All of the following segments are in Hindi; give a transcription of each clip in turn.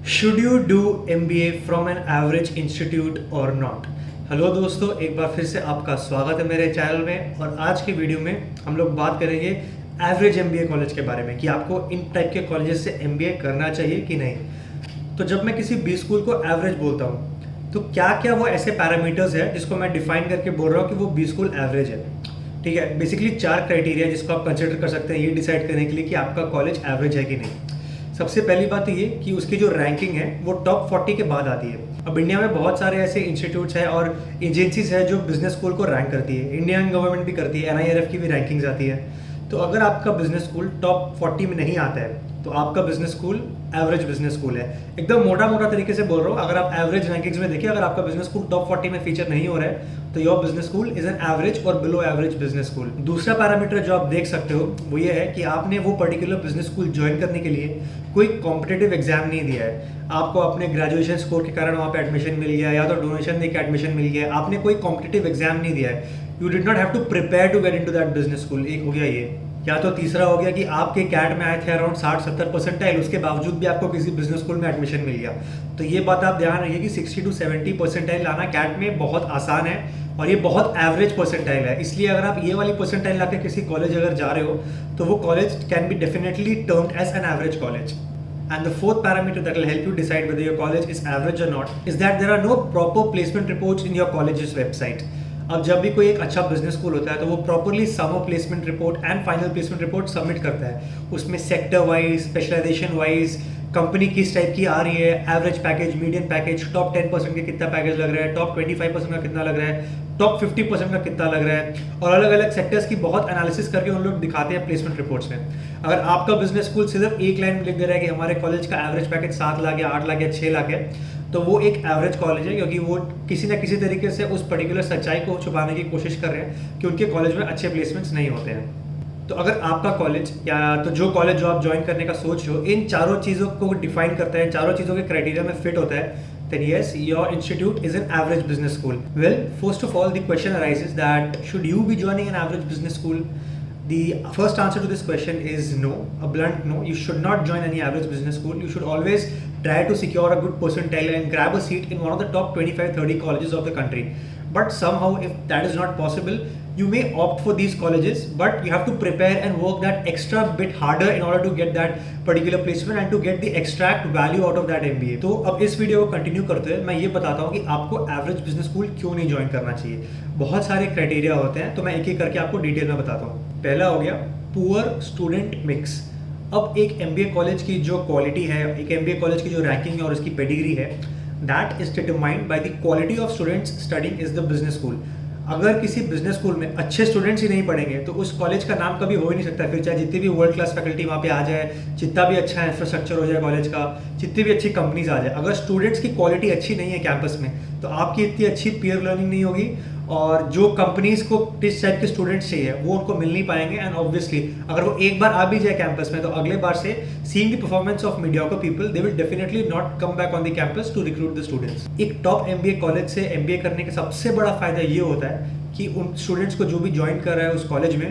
Should you do MBA from an average institute और नॉट। हेलो दोस्तों, एक बार फिर से आपका स्वागत है मेरे चैनल में। और आज की वीडियो में हम लोग बात करेंगे एवरेज MBA कॉलेज के बारे में कि आपको इन टाइप के कॉलेजेस से MBA करना चाहिए कि नहीं। तो जब मैं किसी बी स्कूल को एवरेज बोलता हूँ तो क्या क्या वो ऐसे पैरामीटर्स है जिसको मैं डिफाइन करके बोल रहा हूँ कि वो बी स्कूल एवरेज है। ठीक है, बेसिकली 4 क्राइटेरिया जिसको आप कंसिडर कर सकते हैं ये डिसाइड करने के लिए कि आपका कॉलेज एवरेज है कि नहीं। सबसे पहली बात तो ये कि उसकी जो रैंकिंग है वो टॉप 40 के बाद आती है। अब इंडिया में बहुत सारे ऐसे इंस्टीट्यूट्स हैं और एजेंसीज है जो बिजनेस स्कूल को रैंक करती है। इंडियन गवर्नमेंट भी करती है, NIRF की भी रैंकिंग्स आती है। तो अगर आपका बिजनेस स्कूल टॉप 40 में नहीं आता है तो आपका business school average business school है। एकदम मोटा मोटा तरीके से बोल रहा हूँ, अगर आप एवरेज रैंकिंग्स में देखिए, अगर आपका बिजनेस स्कूल टॉप 40 में फीचर नहीं हो रहा है तो your business school is an average और बिलो एवरेज बिजनेस स्कूल। दूसरा पैरामीटर जो आप देख सकते हो वो ये है कि आपने वो पर्टिकुलर बिजनेस स्कूल ज्वाइन करने के लिए कोई कॉम्पिटेटिव एग्जाम नहीं दिया है। आपको अपने ग्रेजुएशन स्कोर के कारण वहाँ पे एडमिशन मिल गया, या तो डोनेशन देकर एडमिशन मिल गया, आपने कोई कॉम्पिटेटिव एग्जाम नहीं दिया है। You did not have to prepare to get into that business school. एक हो गया ये। या तो तीसरा हो गया कि आपके कैट में आए थे अराउंड 60-70 परसेंटाइल, उसके बावजूद भी आपको किसी बिजनेस स्कूल में एडमिशन मिल गया। तो ये बात आप ध्यान रखिए कि 60 to 70 परसेंटाइल लाना कैट में बहुत आसान है और ये बहुत एवरेज परसेंटाइल है। इसलिए अगर आप ये वाली परसेंटाइल लाके किसी कॉलेज अगर जा रहे हो तो वो college can be definitely termed as an average college. And the fourth parameter that will help you decide whether your college is average or not is that there are no proper placement reports in your college's website. अब जब भी कोई एक अच्छा बिजनेस स्कूल होता है तो वो properly summer placement report and final placement report submit करता है। उसमें sector wise, specialization wise, company किस टाइप की आ रही है, average package, median package, top 10% का कितना पैकेज लग रहा है, टॉप 25% का कितना लग रहा है, टॉप 50% का कितना लग रहा है, और अलग अलग सेक्टर्स की बहुत एनालिसिस करके उन लोग दिखाते हैं प्लेसमेंट रिपोर्ट्स में। अगर आपका बिजनेस स्कूल सिर्फ एक लाइन में लिख दे रहा है कि हमारे कॉलेज का एवरेज पैकेज 7 लाख या 8 लाख या 6 लाख है, तो वो एक एवरेज कॉलेज है, क्योंकि वो किसी ना किसी तरीके से उस पर्टिकुलर सच्चाई को छुपाने की कोशिश कर रहे हैं कि उनके कॉलेज में अच्छे प्लेसमेंट्स नहीं होते हैं। तो अगर आपका कॉलेज या तो जो कॉलेज जो आप ज्वाइन करने का सोच रहे हो इन चारों चीज़ों को डिफाइन करता है, चारों चीज़ों के क्राइटेरिया में फिट होता है, then yes, your institute is an average business school. Well, first of all, the question arises that should you be joining an average business school? The first answer to this question is no, a blunt no. You should not join any average business school. You should always try to secure a good percentile and grab a seat in one of the top 25-30 colleges of the country. But somehow, if that is not possible, you may opt for these colleges, but you have to prepare and work that extra bit harder in order to get that particular placement and to get the extract value out of that MBA. तो अब इस वीडियो को कंटिन्यू करते हुए मैं ये बताता हूँ कि आपको एवरेज बिजनेस स्कूल क्यों नहीं ज्वाइन करना चाहिए। बहुत सारे क्राइटेरिया होते हैं, तो मैं एक एक करके आपको डिटेल में बताता हूँ। पहला हो गया पुअर स्टूडेंट मिक्स। अब एक MBA कॉलेज की जो क्वालिटी है, एक MBA कॉलेज की जो रैंकिंग है और उसकी पेडिग्री है, that is determined by the quality of students studying is the business school. अगर किसी बिजनेस स्कूल में अच्छे स्टूडेंट्स ही नहीं पढ़ेंगे तो उस कॉलेज का नाम कभी हो ही नहीं सकता। फिर चाहे जितनी भी वर्ल्ड क्लास फैकल्टी वहाँ पे आ जाए, जितना भी अच्छा इंफ्रास्ट्रक्चर हो जाए कॉलेज का, जितनी भी अच्छी कंपनीज आ जाए, अगर स्टूडेंट्स की क्वालिटी अच्छी नहीं है कैंपस में तो आपकी इतनी अच्छी पीयर लर्निंग नहीं होगी और जो कंपनीज को किस टाइप के स्टूडेंट्स चाहिए वो उनको मिल नहीं पाएंगे। एंड ऑब्वियसली अगर वो एक बार आ भी जाए कैंपस में तो अगले बार से seeing the performance of mediocre people they will definitely not come back on the campus to recruit the students. एक टॉप MBA कॉलेज से MBA करने का सबसे बड़ा फायदा ये होता है कि उन स्टूडेंट्स को जो भी ज्वाइन कर रहा है उस कॉलेज में,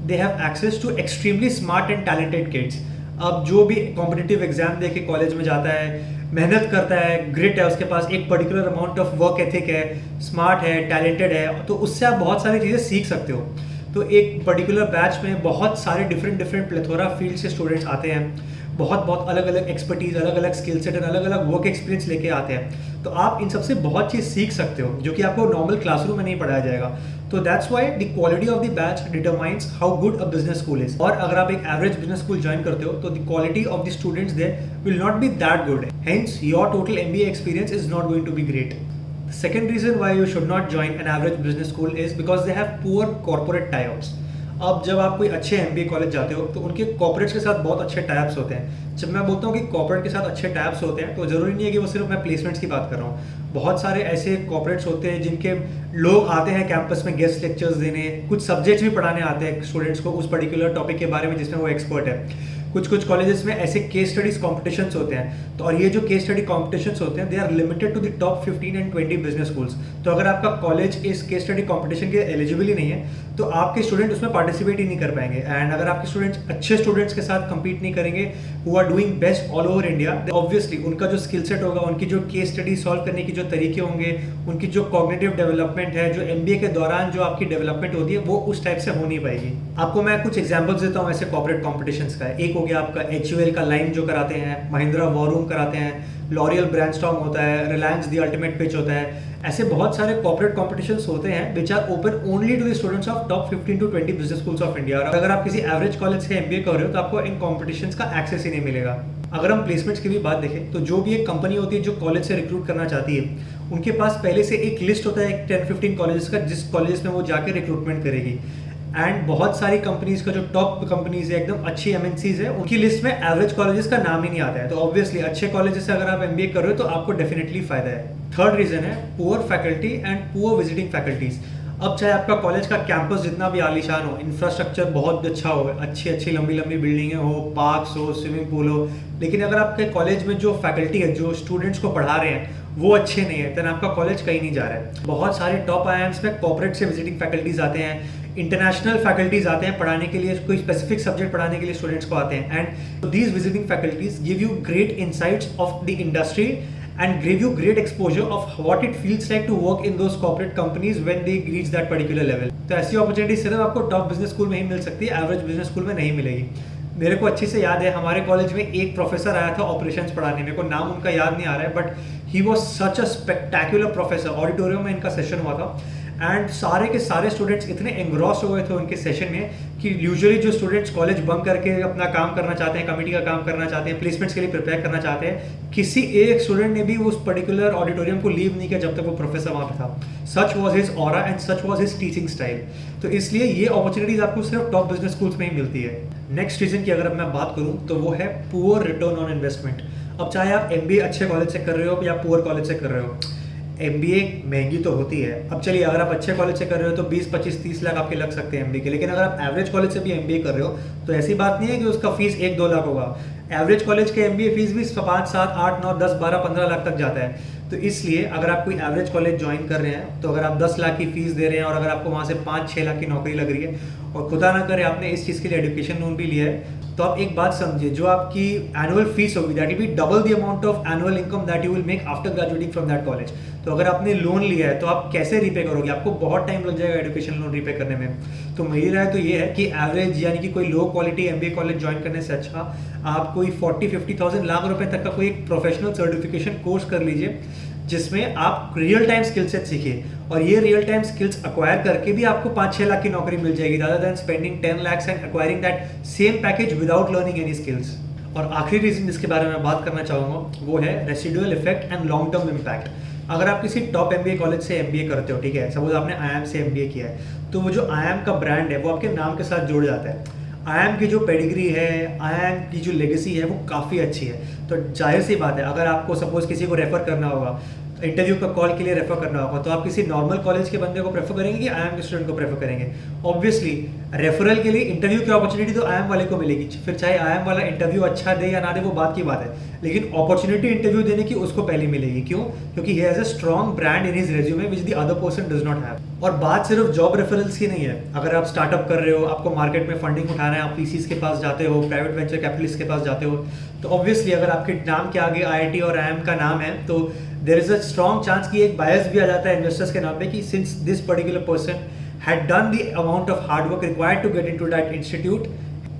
they have access to extremely smart and talented kids. अब जो भी कॉम्पिटिटिव एग्जाम दे के कॉलेज में जाता है, मेहनत करता है, ग्रिट है उसके पास, एक particular amount of work ethic है, स्मार्ट है, टैलेंटेड है, तो उससे आप बहुत सारी चीज़ें सीख सकते हो। तो एक पर्टिकुलर बैच में बहुत सारे डिफरेंट प्लेथोरा फील्ड से स्टूडेंट्स आते हैं, बहुत अलग अलग एक्सपर्टीज, अलग अलग स्किल सेट और अलग अलग वर्क एक्सपीरियंस लेके आते हैं। तो आप इन सबसे बहुत चीज़ सीख सकते हो जो कि आपको नॉर्मल क्लासरूम में नहीं पढ़ाया जाएगा। तो that's why the quality of the batch determines how good a business school is. और अगर आप एक एवरेज बिजनेस स्कूल ज्वाइन करते हो तो the quality of the students there will not be that good, hence your total MBA experience is not going to be great. Second reason why you should not join an average business school is because they have poor corporate tie-ups. अब जब आप कोई अच्छे MBA कॉलेज जाते हो तो उनके कॉर्पोरेट्स के साथ बहुत अच्छे टाइप्स होते हैं। जब मैं बोलता हूँ कि कॉर्पोरेट के साथ अच्छे टाइप्स होते हैं तो ज़रूरी नहीं है कि वो सिर्फ मैं प्लेसमेंट्स की बात कर रहा हूँ। बहुत सारे ऐसे कॉर्पोरेट्स होते हैं जिनके लोग आते हैं कैंपस में गेस्ट लेक्चर्स देने, कुछ सब्जेक्ट्स भी पढ़ाने आते हैं स्टूडेंट्स को उस पर्टिकुलर टॉपिक के बारे में जिसमें वो एक्सपर्ट है। कुछ कॉलेजेस में ऐसे केस स्टडीज कॉम्पिटिशन्स होते हैं, तो और ये जो केस स्टडी कॉम्पिटिशन्स होते हैं they are limited to the top 15 and 20 business schools. तो अगर आपका कॉलेज इस केस स्टडी कॉम्पिटिशन के एलिजिबल ही नहीं है तो आपके स्टूडेंट उसमें पार्टिसिपेट ही नहीं कर पाएंगे। एंड अगर आपके स्टूडेंट्स अच्छे स्टूडेंट्स के साथ compete नहीं करेंगे who are doing best all over India, obviously उनका जो स्किल सेट होगा, उनकी जो केस स्टडी सॉल्व करने की जो तरीके होंगे, उनकी जो कॉग्निटिव डेवलपमेंट है, जो एमबीए के दौरान जो आपकी डेवलपमेंट होती है वो उस टाइप से हो नहीं पाएगी। आपको मैं कुछ एग्जांपल्स देता हूँ ऐसे कॉर्पोरेट कॉम्पिटिशन्स का। एक हो गया आपका एचयूएल का लाइन जो कराते हैं, महिंद्रा वॉर रूम कराते हैं, लॉरियल ब्रांडस्टॉर्म होता है, रिलायंस द अल्टीमेट पिच होता है। ऐसे बहुत सारे कॉर्पोरेट कॉम्पिटिशन्स होते हैं which are open only to the students of top 15 to 20 business schools of India. और अगर आप किसी एवरेज कॉलेज से एमबीए कर रहे हो तो आपको इन कॉम्पिटिशन्स का एक्सेस ही नहीं मिलेगा। अगर हम प्लेसमेंट्स की भी बात देखें तो जो भी एक कंपनी होती है जो कॉलेज से रिक्रूट करना चाहती है, उनके पास पहले से एक लिस्ट होता है 10-15 कॉलेजेस का, जिस कॉलेज में वो जाके रिक्रूटमेंट करेगी। एंड बहुत सारी कंपनीज का जो टॉप कंपनीज है, एकदम अच्छी एमएनसीज है, उनकी लिस्ट में एवरेज कॉलेजेस का नाम ही नहीं आता है। तो ऑब्वियसली अच्छे कॉलेजेस से अगर आप एमबीए कर रहे हो तो आपको डेफिनेटली फायदा है। थर्ड रीजन है poor faculty and poor visiting faculties. अब चाहे आपका कॉलेज का कैंपस जितना भी आलीशान हो, इंफ्रास्ट्रक्चर बहुत अच्छा हो, अच्छी अच्छी लंबी लंबी बिल्डिंगें हो, पार्क्स हो, स्विमिंग पूल हो, लेकिन अगर आपके कॉलेज में जो फैकल्टी है, जो स्टूडेंट्स को पढ़ा रहे हैं वो अच्छे नहीं है, तो आपका कॉलेज कहीं नहीं जा रहा है। बहुत सारे टॉप आईआईएम्स में कॉर्पोरेट से विजिटिंग फैकल्टीज आते हैं, इंटरनेशनल फैकल्टीज आते हैं पढ़ाने के लिए, कोई स्पेसिफिक सब्जेक्ट पढ़ाने के लिए स्टूडेंट्स को आते हैं। And these visiting faculties give you great insights of the industry and give you great exposure of what it feels like to work in those corporate companies when they reach that particular level। तो ऐसी अपॉर्चुनिटी सिर्फ आपको टॉप बिजनेस स्कूल में ही मिल सकती है, एवरेज बिजनेस स्कूल में नहीं मिलेगी। मेरे को अच्छे से याद है, हमारे कॉलेज में एक प्रोफेसर आया था ऑपरेशंस पढ़ाने, मेरे को नाम उनका याद नहीं आ रहा है, but he was such a spectacular professor. Auditorium में इनका सेशन हुआ था एंड सारे के सारे स्टूडेंट्स इतने एंग्रॉस हो गए थे उनके सेशन में कि यूजुअली जो स्टूडेंट्स कॉलेज बंक करके अपना काम करना चाहते हैं, कमेटी का काम करना चाहते हैं, प्लेसमेंट्स के लिए प्रिपेयर करना चाहते हैं, किसी एक स्टूडेंट ने भी उस पर्टिकुलर ऑडिटोरियम को लीव नहीं किया जब तक वो प्रोफेसर वहाँ पे था। सच was his aura and such was his teaching style. तो इसलिए ये अपॉर्चुनिटीज आपको सिर्फ टॉप बिजनेस स्कूल्स में ही मिलती है। नेक्स्ट रीजन की अगर मैं बात करूँ तो वो है पुअर रिटर्न ऑन इन्वेस्टमेंट। अब चाहे आप एमबीए अच्छे कॉलेज से कर रहे हो या पुअर कॉलेज से कर रहे हो, एमबीए महंगी तो होती है। अब चलिए अगर आप अच्छे कॉलेज से कर रहे हो तो 20-25-30 लाख आपके लग सकते हैं एमबीए के, लेकिन अगर आप एवरेज कॉलेज से भी एमबीए कर रहे हो तो ऐसी बात नहीं है कि उसका फीस 1-2 लाख होगा। एवरेज कॉलेज के एमबीए फीस भी 5, 7, 8, 9, 10, 12, 15 लाख तक जाता है। तो इसलिए अगर आप कोई एवरेज कॉलेज ज्वाइन कर रहे हैं तो अगर आप 10 लाख की फीस दे रहे हैं और अगर आपको वहाँ से 5-6 लाख की नौकरी लग रही है और खुदा ना करे आपने इस चीज़ के लिए एजुकेशन लोन भी लिया है, तो आप एक बात समझिए, जो आपकी एनुअल फीस होगी that will be double the amount of annual income that you will make after graduating from that college. तो अगर आपने लोन लिया है तो आप कैसे रीपे करोगे? आपको बहुत टाइम लग जाएगा एजुकेशन लोन रीपे करने में। तो मेरी राय तो ये है कि एवरेज यानी कि कोई low quality MBA college join करने से अच्छा आप कोई 40-50,000 लाख रुपए तक का कोई एक प्रोफेशनल सर्टिफिकेशन कोर्स कर लीजिए जिसमें आप रियल टाइम स्किल सेट सीखिए, और ये रियल टाइम स्किल्स अक्वायर करके भी आपको 5-6 लाख की नौकरी मिल जाएगी rather than spending 10 lakhs and acquiring that same package without learning any skills। और आखिरी रीजन जिसके बारे में बात करना चाहूँगा वो है residual effect and long term impact. अगर आप किसी टॉप एमबीए कॉलेज से एमबीए करते हो, ठीक है, सपोज आपने आईआईएम से एमबीए किया है, तो वो जो आईआईएम का ब्रांड है वो आपके नाम के साथ जुड़ जाता है। आईआईएम की जो पेडिग्री है, आईआईएम की जो लेगेसी है वो काफ़ी अच्छी है। तो जाहिर सी बात है अगर आपको सपोज किसी को रेफर करना होगा, इंटरव्यू का कॉल के लिए रेफर करना होगा, तो आप किसी नॉर्मल कॉलेज के बंदे को प्रेफर करेंगे कि आईएम के स्टूडेंट को प्रेफर करेंगे? ऑब्वियसली रेफरल के लिए इंटरव्यू की अपॉर्चुनिटी तो आईएम वाले को मिलेगी, फिर चाहे आईएम वाला इंटरव्यू अच्छा दे या ना दे वो बात की बात है, लेकिन अपॉर्चुनिटी इंटरव्यू देने की उसको पहले मिलेगी। क्यों? क्योंकि he has a strong brand in his resume which the other person does not have. और बात सिर्फ जॉब रेफरल्स की नहीं है। अगर आप स्टार्टअप कर रहे हो, आपको मार्केट में फंडिंग उठाना है, आप पीसीज के पास जाते हो, प्राइवेट वेंचर कैपिटलिस्ट के पास जाते हो, तो ऑब्वियसली अगर आपके नाम के आगे आईआईटी और आईएम का नाम है तो there is a strong chance कि एक बायस भी आ जाता है इन्वेस्टर्स के नाम पे कि since this particular person had done the amount of hard work required to get into that institute,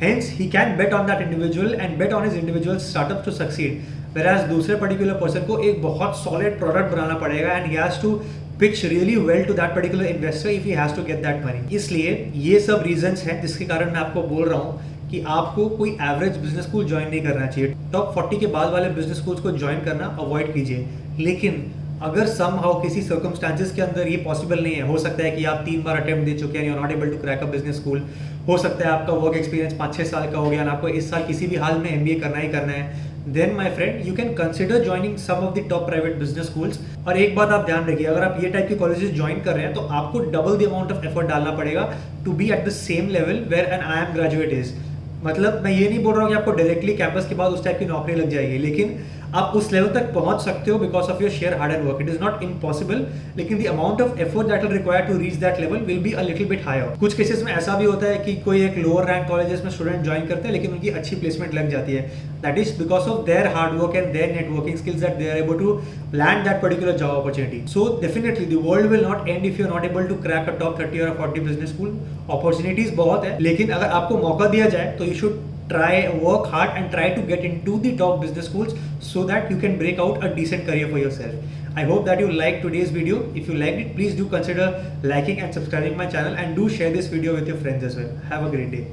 hence he can bet on that individual and bet on his individual startup to succeed। whereas दूसरे पर्टिकुलर पर्सन को एक बहुत सॉलिड प्रोडक्ट बनाना पड़ेगा and he has to pitch really well to that particular investor if he has to get that money। इसलिए ये सब रीजंस हैं जिसके कारण मैं आपको बोल रहा हूँ कि आपको कोई एवरेज बिजनेस स्कूल ज्वाइन नहीं करना चाहिए। टॉप 40 के बाद वाले बिजनेस स्कूल्स को ज्वाइन करना अवॉइड कीजिए। लेकिन अगर समहाउ किसी सर्कमस्टांसेस के अंदर ये पॉसिबल नहीं है, हो सकता है कि आप 3 बार अटेम्प्ट दे चुके हैं, you are not able to crack a business school, हो सकता है आपका वर्क एक्सपीरियंस 5-6 साल का हो गया और आपको इस साल किसी भी हाल में एमबीए करना ही करना है, then my friend you can consider joining some of the top private business schools. और एक बात आप ध्यान रखिए, अगर आप ये टाइप के कॉलेजेस ज्वाइन कर रहे हैं तो आपको double the amount of effort डालना पड़ेगा to be at the same level where an I M graduate is. मतलब मैं ये नहीं बोल रहा हूँ कि आपको डायरेक्टली कैंपस के बाद उस टाइप की नौकरी लग जाएगी, लेकिन आप उस लेवल तक पहुंच सकते हो because of your share hard and work. It is not impossible, लेकिन the amount of effort that will require to reach that level will be a little bit higher. कुछ केसेस में ऐसा भी होता है कि कोई एक लोअर रैंक कॉलेजेस में स्टूडेंट ज्वाइन करते हैं लेकिन उनकी अच्छी प्लेसमेंट लग जाती है. That is because of their hard work and their networking skills that they are able to land that particular job opportunity. So definitely the world will not end if you are not able to crack a top 30 or a 40 business school. Opportunities बहुत है, लेकिन अगर आपको मौका दिया जाए तो you should try, work hard and try to get into the top business schools so that you can break out a decent career for yourself. I hope that you liked today's video. If you liked it, please do consider liking and subscribing my channel and do share this video with your friends as well. Have a great day.